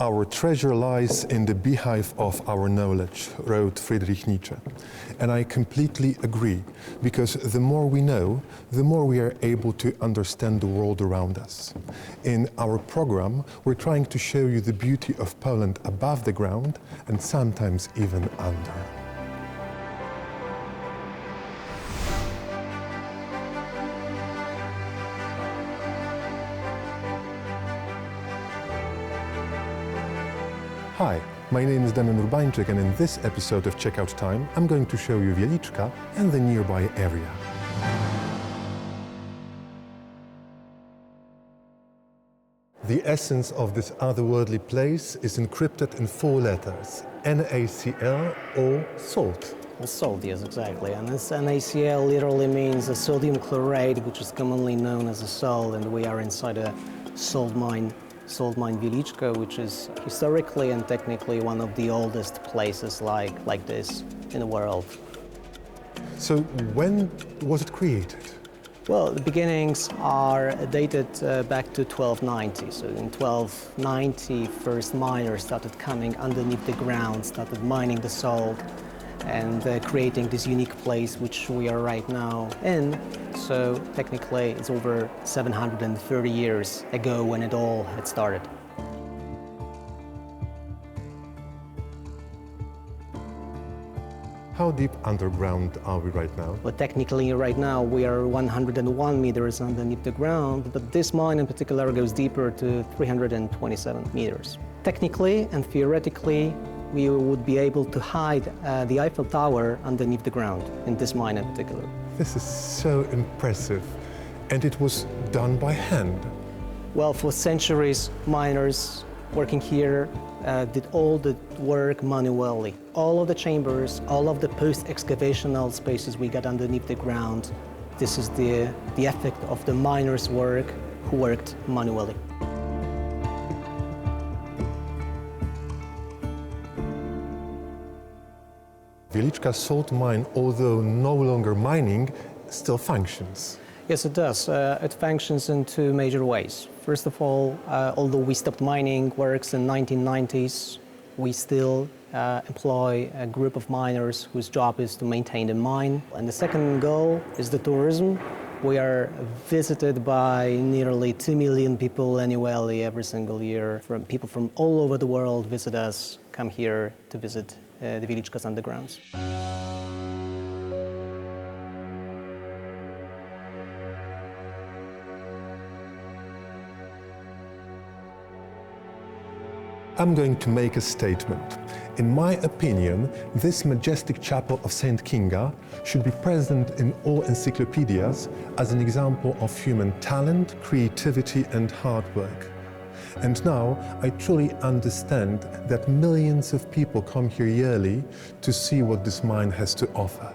Our treasure lies in the beehive of our knowledge, wrote Friedrich Nietzsche. And I completely agree, because the more we know, the more we are able to understand the world around us. In our program, we're trying to show you the beauty of Poland above the ground and sometimes even under. Hi, my name is Damian Urbańczyk, and in this episode of Checkout Time, I'm going to show you Wieliczka and the nearby area. The essence of this otherworldly place is encrypted in 4 letters, NaCl or salt. Salt, yes, exactly. And this NaCl literally means a sodium chloride, which is commonly known as a salt, and we are inside a salt mine Wieliczka, which is historically and technically one of the oldest places like this in the world. So when was it created? Well, the beginnings are dated back to 1290. So in 1290, first miners started coming underneath the ground, started mining the salt and creating this unique place which we are right now in. So technically it's over 730 years ago when it all had started. How deep underground are we right now? Well, technically right now we are 101 meters underneath the ground, but this mine in particular goes deeper to 327 meters. Technically and theoretically, we would be able to hide the Eiffel Tower underneath the ground, in this mine in particular. This is so impressive. And it was done by hand. Well, for centuries, miners working here did all the work manually. All of the chambers, all of the post-excavational spaces we got underneath the ground, this is the effect of the miners' work who worked manually. Wieliczka salt mine, although no longer mining, still functions. Yes, it does. It functions in 2 major ways. First of all, although we stopped mining works in 1990s, we still employ a group of miners whose job is to maintain the mine. And the second goal is the tourism. We are visited by nearly 2 million people annually every single year. People from all over the world visit us, come here to visit the Wieliczka's undergrounds. I'm going to make a statement. In my opinion, this majestic chapel of Saint Kinga should be present in all encyclopedias as an example of human talent, creativity and hard work. And now I truly understand that millions of people come here yearly to see what this mine has to offer.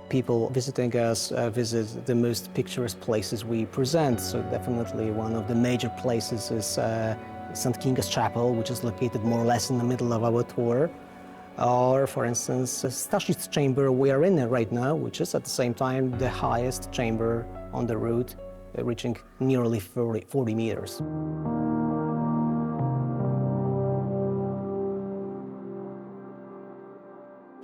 People visiting us visit the most picturesque places we present. So definitely one of the major places is St. Kinga's Chapel, which is located more or less in the middle of our tour. Or, for instance, Staszi's chamber we are in right now, which is at the same time the highest chamber on the route, reaching nearly 40 meters.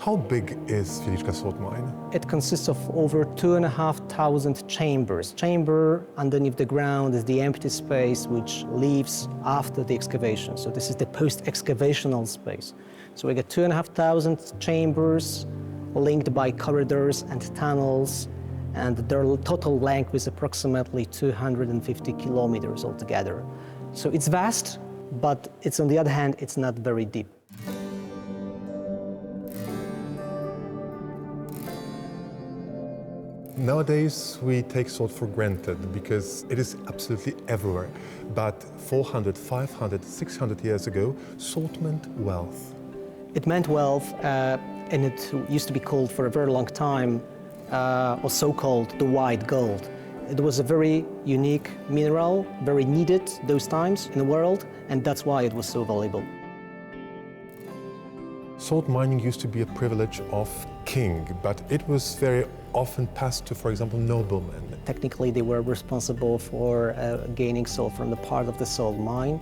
How big is Wieliczka salt mine? It consists of over 2,500 chambers. Chamber underneath the ground is the empty space which leaves after the excavation. So this is the post-excavational space. So we get 2,500 chambers linked by corridors and tunnels, and their total length is approximately 250 kilometers altogether. So it's vast, but it's, on the other hand, it's not very deep. Nowadays, we take salt for granted because it is absolutely everywhere. But 400, 500, 600 years ago, salt meant wealth. It meant wealth, and it used to be called for a very long time or so-called the white gold. It was a very unique mineral, very needed those times in the world, and that's why it was so valuable. Salt mining used to be a privilege of king, but it was very often passed to, for example, noblemen. Technically, they were responsible for gaining salt from the part of the salt mine.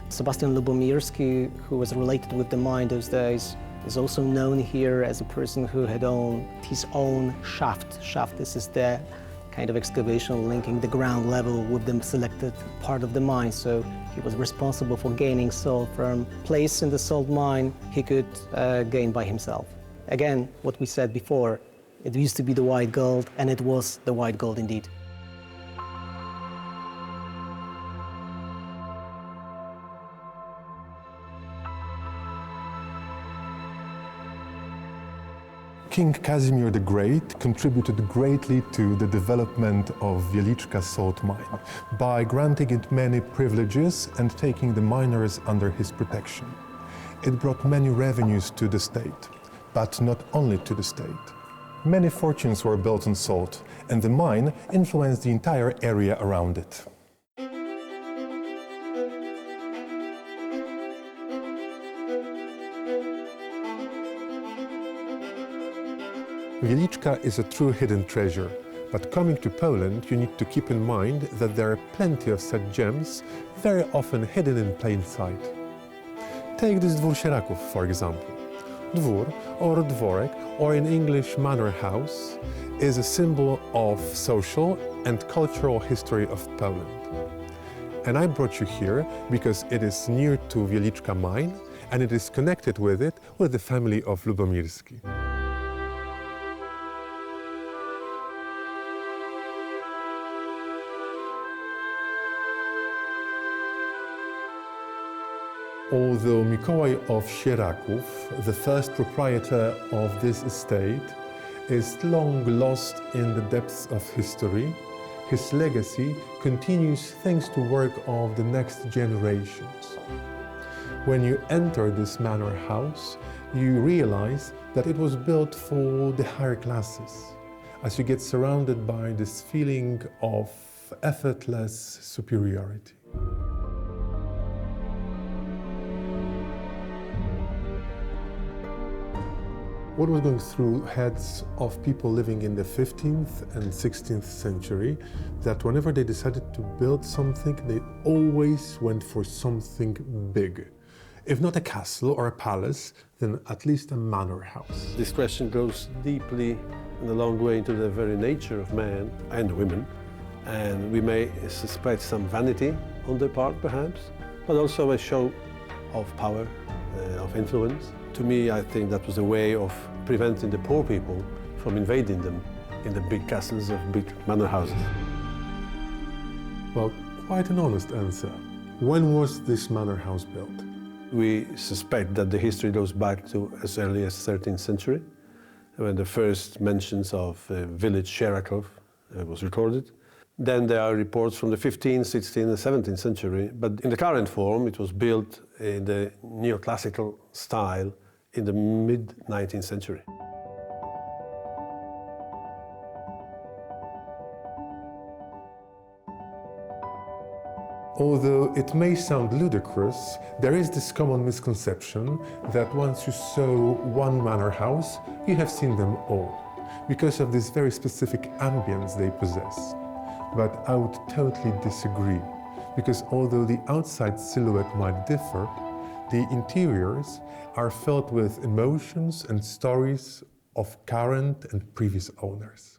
Sebastian Lubomirski, who was related with the mine those days, is also known here as a person who had owned his own shaft. Shaft, this is the kind of excavation linking the ground level with the selected part of the mine. So he was responsible for gaining salt from place in the salt mine he could gain by himself. Again, what we said before, it used to be the white gold, and it was the white gold indeed. King Casimir the Great contributed greatly to the development of Wieliczka salt mine by granting it many privileges and taking the miners under his protection. It brought many revenues to the state, but not only to the state. Many fortunes were built on salt, and the mine influenced the entire area around it. Wieliczka is a true hidden treasure, but coming to Poland, you need to keep in mind that there are plenty of such gems, very often hidden in plain sight. Take this Dwór Sieraków, for example. Dwór, or dworek, or in English manor house, is a symbol of social and cultural history of Poland. And I brought you here because it is near to Wieliczka mine, and it is connected with it with the family of Lubomirski. Although Mikołaj of Sieraków, the first proprietor of this estate, is long lost in the depths of history, his legacy continues thanks to work of the next generations. When you enter this manor house, you realize that it was built for the higher classes, as you get surrounded by this feeling of effortless superiority. What was going through heads of people living in the 15th and 16th century, that whenever they decided to build something, they always went for something big. If not a castle or a palace, then at least a manor house. This question goes deeply and a long way into the very nature of man and women. And we may suspect some vanity on their part, perhaps, but also a show of power, of influence. To me, I think that was a way of preventing the poor people from invading them in the big castles of big manor houses. Well, quite an honest answer. When was this manor house built? We suspect that the history goes back to as early as 13th century, when the first mentions of village Sieraków was recorded. Then there are reports from the 15th, 16th, and 17th century, but in the current form, it was built in the neoclassical style in the mid-19th century. Although it may sound ludicrous, there is this common misconception that once you saw one manor house, you have seen them all, because of this very specific ambience they possess. But I would totally disagree, because although the outside silhouette might differ, the interiors are filled with emotions and stories of current and previous owners.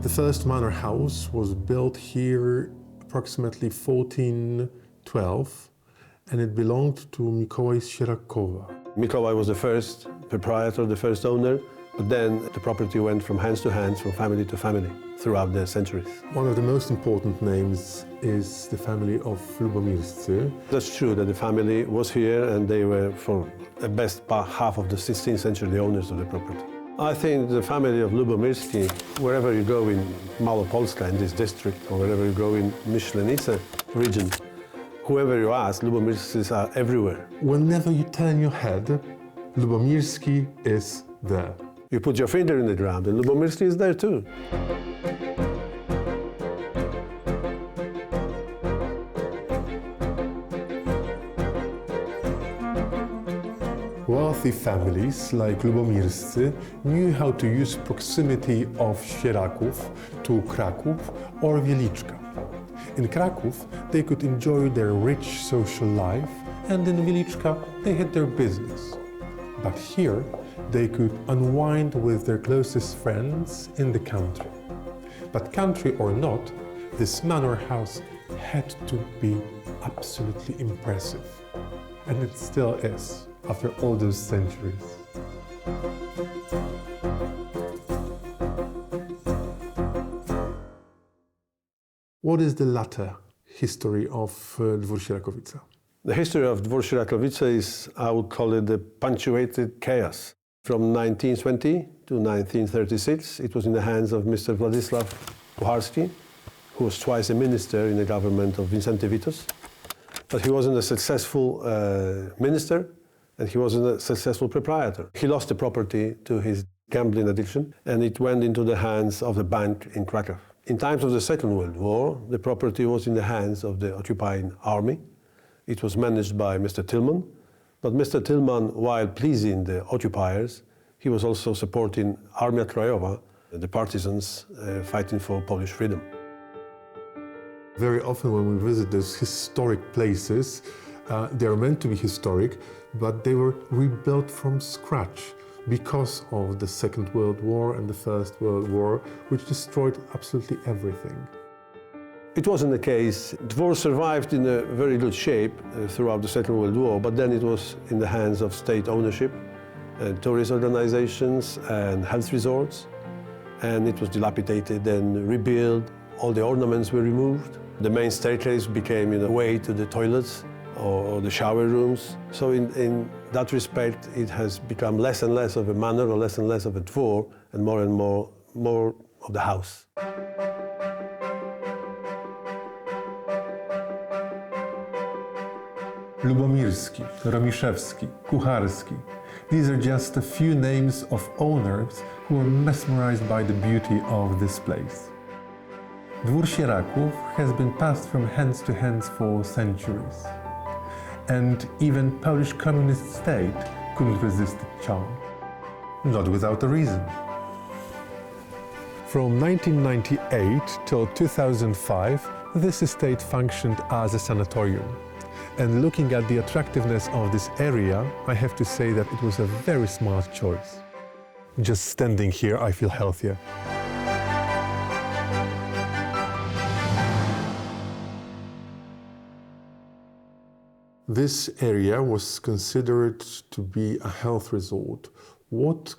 The first manor house was built here approximately 1412, and it belonged to Mikołaj z Sierakowa. Mikołaj was the first proprietor, the first owner, but then the property went from hands to hands, from family to family, throughout the centuries. One of the most important names is the family of Lubomirscy. That's true that the family was here and they were for the best half of the 16th century the owners of the property. I think the family of Lubomirski, wherever you go in Malopolska, in this district, or wherever you go in Myślenice region, whoever you ask, Lubomirskis are everywhere. Whenever you turn your head, Lubomirski is there. You put your finger in the ground, and Lubomirski is there too. Wealthy families like Lubomirscy knew how to use proximity of Sieraków to Krakow or Wieliczka. In Krakow, they could enjoy their rich social life, and in Wieliczka, they had their business. But here, they could unwind with their closest friends in the country. But country or not, this manor house had to be absolutely impressive. And it still is, after all those centuries. What is the latter history of Dwór Sierakowice? The history of Dwór Sierakowice is, I would call it, the punctuated chaos. From 1920 to 1936, it was in the hands of Mr. Władysław Pucharski, who was twice a minister in the government of Wincenty Witos. But he wasn't a successful minister, and he wasn't a successful proprietor. He lost the property to his gambling addiction, and it went into the hands of the bank in Krakow. In times of the Second World War, the property was in the hands of the occupying army. It was managed by Mr. Tillman, but Mr. Tillman, while pleasing the occupiers, he was also supporting Armia Krajowa, the partisans fighting for Polish freedom. Very often when we visit those historic places, they are meant to be historic, but they were rebuilt from scratch because of the Second World War and the First World War, which destroyed absolutely everything. It wasn't the case. Dwór survived in a very good shape throughout the Second World War, but then it was in the hands of state ownership, tourist organizations and health resorts, and it was dilapidated and rebuilt. All the ornaments were removed. The main staircase became a way to the toilets or the shower rooms. So in that respect, it has become less and less of a manor or less and less of a dwór and more of the house. Lubomirski, Romiszewski, Kucharski. These are just a few names of owners who were mesmerized by the beauty of this place. Dwór Sieraków has been passed from hands to hands for centuries. And even Polish communist state couldn't resist its charm. Not without a reason. From 1998 till 2005, this estate functioned as a sanatorium. And looking at the attractiveness of this area, I have to say that it was a very smart choice. Just standing here, I feel healthier. This area was considered to be a health resort. What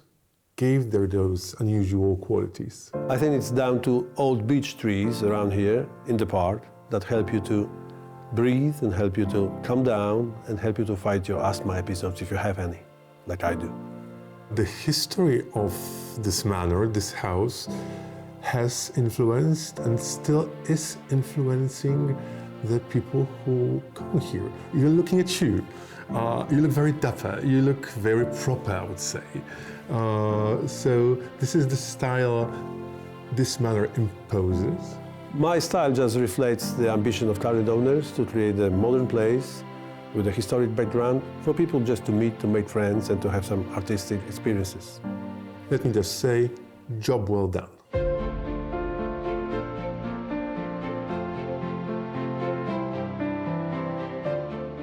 gave there those unusual qualities? I think it's down to old beech trees around here in the park that help you to breathe and help you to calm down and help you to fight your asthma episodes if you have any, like I do. The history of this manor, this house, has influenced and still is influencing the people who come here. Even looking at you, you look very dapper, you look very proper, I would say. So this is the style this manor imposes. My style just reflects the ambition of current owners to create a modern place with a historic background for people just to meet, to make friends, and to have some artistic experiences. Let me just say, job well done.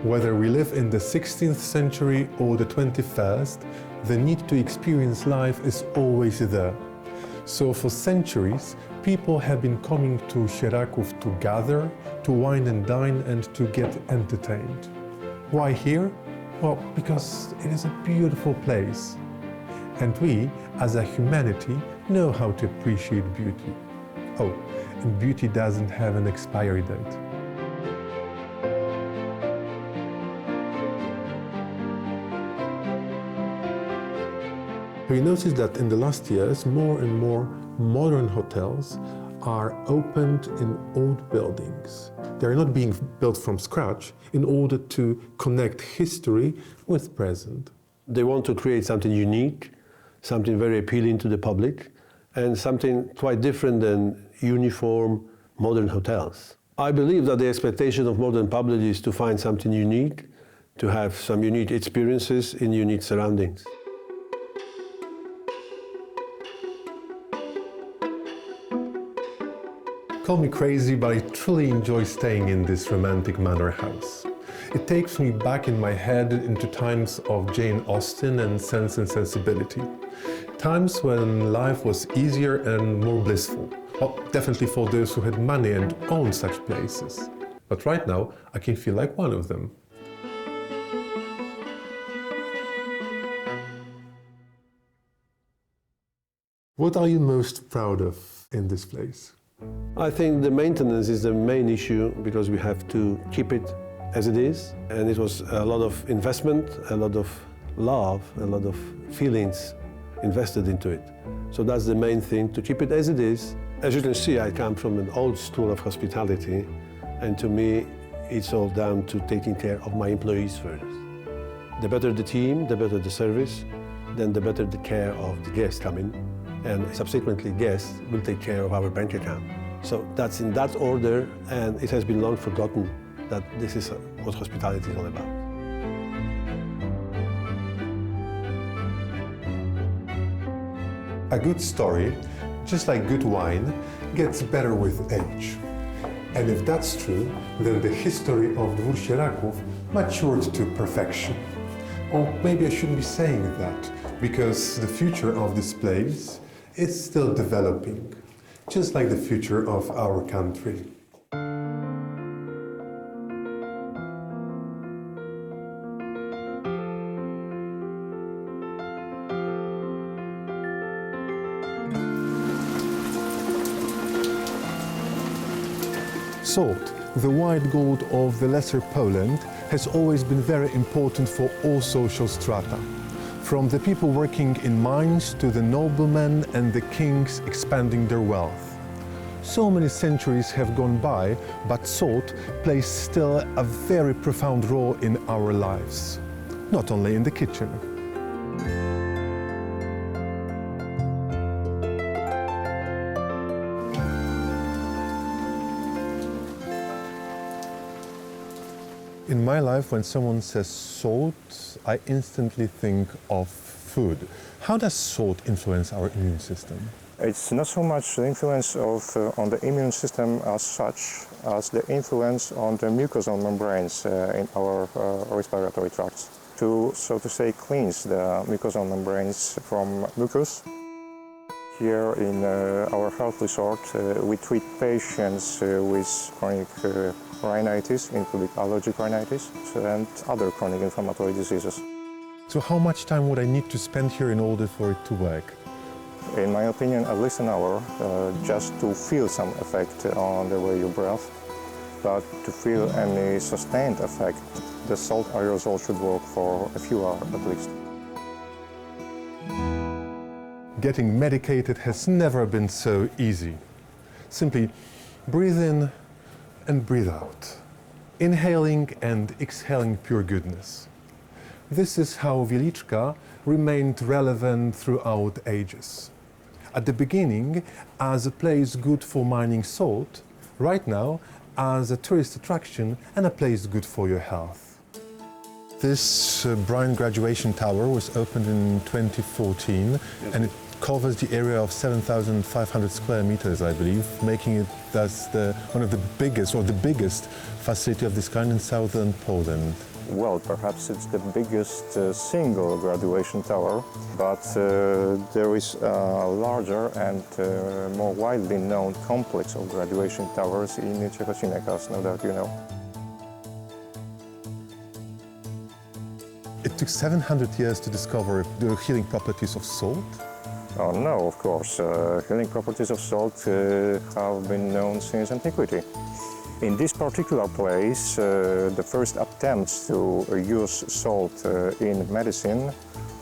Whether we live in the 16th century or the 21st, the need to experience life is always there. So for centuries, people have been coming to Sieraków to gather, to wine and dine, and to get entertained. Why here? Well, because it is a beautiful place. And we, as a humanity, know how to appreciate beauty. Oh, and beauty doesn't have an expiry date. Have you noticed that in the last years, more and more modern hotels are opened in old buildings? They're not being built from scratch in order to connect history with present. They want to create something unique, something very appealing to the public, and something quite different than uniform modern hotels. I believe that the expectation of modern public is to find something unique, to have some unique experiences in unique surroundings. Call me crazy, but I truly enjoy staying in this romantic manor house. It takes me back in my head into times of Jane Austen and Sense and Sensibility. Times when life was easier and more blissful. Well, definitely for those who had money and owned such places. But right now, I can feel like one of them. What are you most proud of in this place? I think the maintenance is the main issue because we have to keep it as it is. And it was a lot of investment, a lot of love, a lot of feelings invested into it. So that's the main thing, to keep it as it is. As you can see, I come from an old school of hospitality, and to me, it's all down to taking care of my employees first. The better the team, the better the service, then the better the care of the guests coming, and subsequently guests will take care of our bank account. So that's in that order, and it has been long forgotten that this is what hospitality is all about. A good story, just like good wine, gets better with age. And if that's true, then the history of Dwór Sieraków matured to perfection. Or maybe I shouldn't be saying that, because the future of this place is still developing, just like the future of our country. Salt, the white gold of the Lesser Poland, has always been very important for all social strata. From the people working in mines to the noblemen and the kings expanding their wealth. So many centuries have gone by, but salt plays still a very profound role in our lives, not only in the kitchen. In my life, when someone says salt, I instantly think of food. How does salt influence our immune system? It's not so much the influence on the immune system as such as the influence on the mucosal membranes in our respiratory tracts. To, so to say, cleanse the mucosal membranes from mucus. Here in our health resort, we treat patients with chronic rhinitis, including allergic rhinitis, and other chronic inflammatory diseases. So how much time would I need to spend here in order for it to work? In my opinion, at least an hour, just to feel some effect on the way you breathe. But to feel any sustained effect, the salt aerosol should work for a few hours at least. Getting medicated has never been so easy. Simply breathe in and breathe out, inhaling and exhaling pure goodness. This is how Wieliczka remained relevant throughout ages. At the beginning, as a place good for mining salt, right now, as a tourist attraction and a place good for your health. This Brian Graduation Tower was opened in 2014, and it covers the area of 7,500 square meters, I believe, making it thus one of the biggest, or the biggest facility of this kind in southern Poland. Well, perhaps it's the biggest single graduation tower, but there is a larger and more widely known complex of graduation towers in Czechoslovakia, as no doubt you know. It took 700 years to discover the healing properties of salt. Oh no, of course. Healing properties of salt have been known since antiquity. In this particular place, the first attempts to use salt in medicine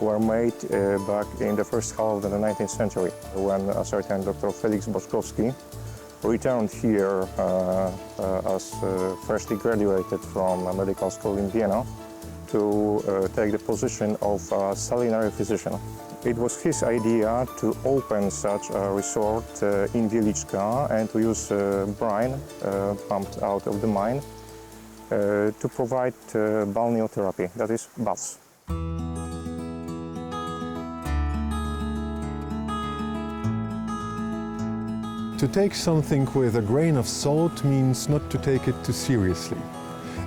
were made back in the first half of the 19th century, when a certain Dr. Felix Boczkowski returned here as freshly graduated from a medical school in Vienna to take the position of a salinary physician. It was his idea to open such a resort in Wieliczka and to use brine pumped out of the mine to provide balneotherapy, that is, baths. To take something with a grain of salt means not to take it too seriously.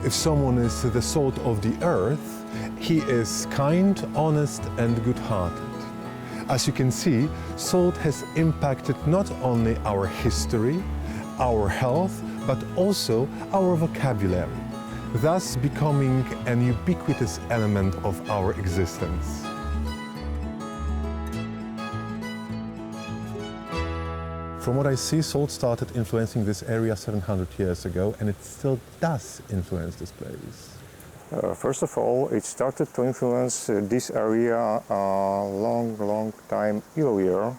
If someone is the salt of the earth, he is kind, honest, and good-hearted. As you can see, salt has impacted not only our history, our health, but also our vocabulary, thus becoming an ubiquitous element of our existence. From what I see, salt started influencing this area 700 years ago, and it still does influence this place. First of all, it started to influence this area a long time earlier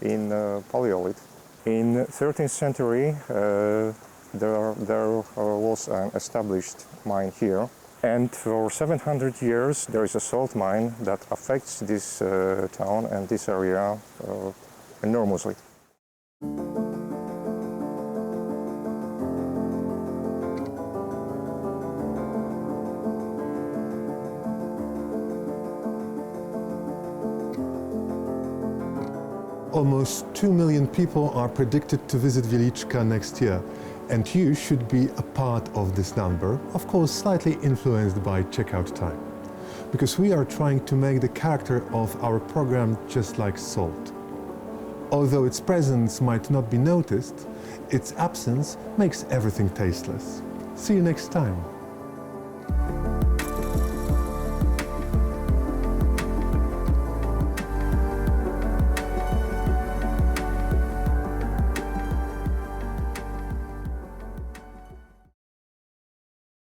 in Paleolith. In 13th century, there was an established mine here, and for 700 years there is a salt mine that affects this town and this area enormously. Almost 2 million people are predicted to visit Wieliczka next year, and you should be a part of this number, of course slightly influenced by checkout time, because we are trying to make the character of our program just like salt. Although its presence might not be noticed, its absence makes everything tasteless. See you next time.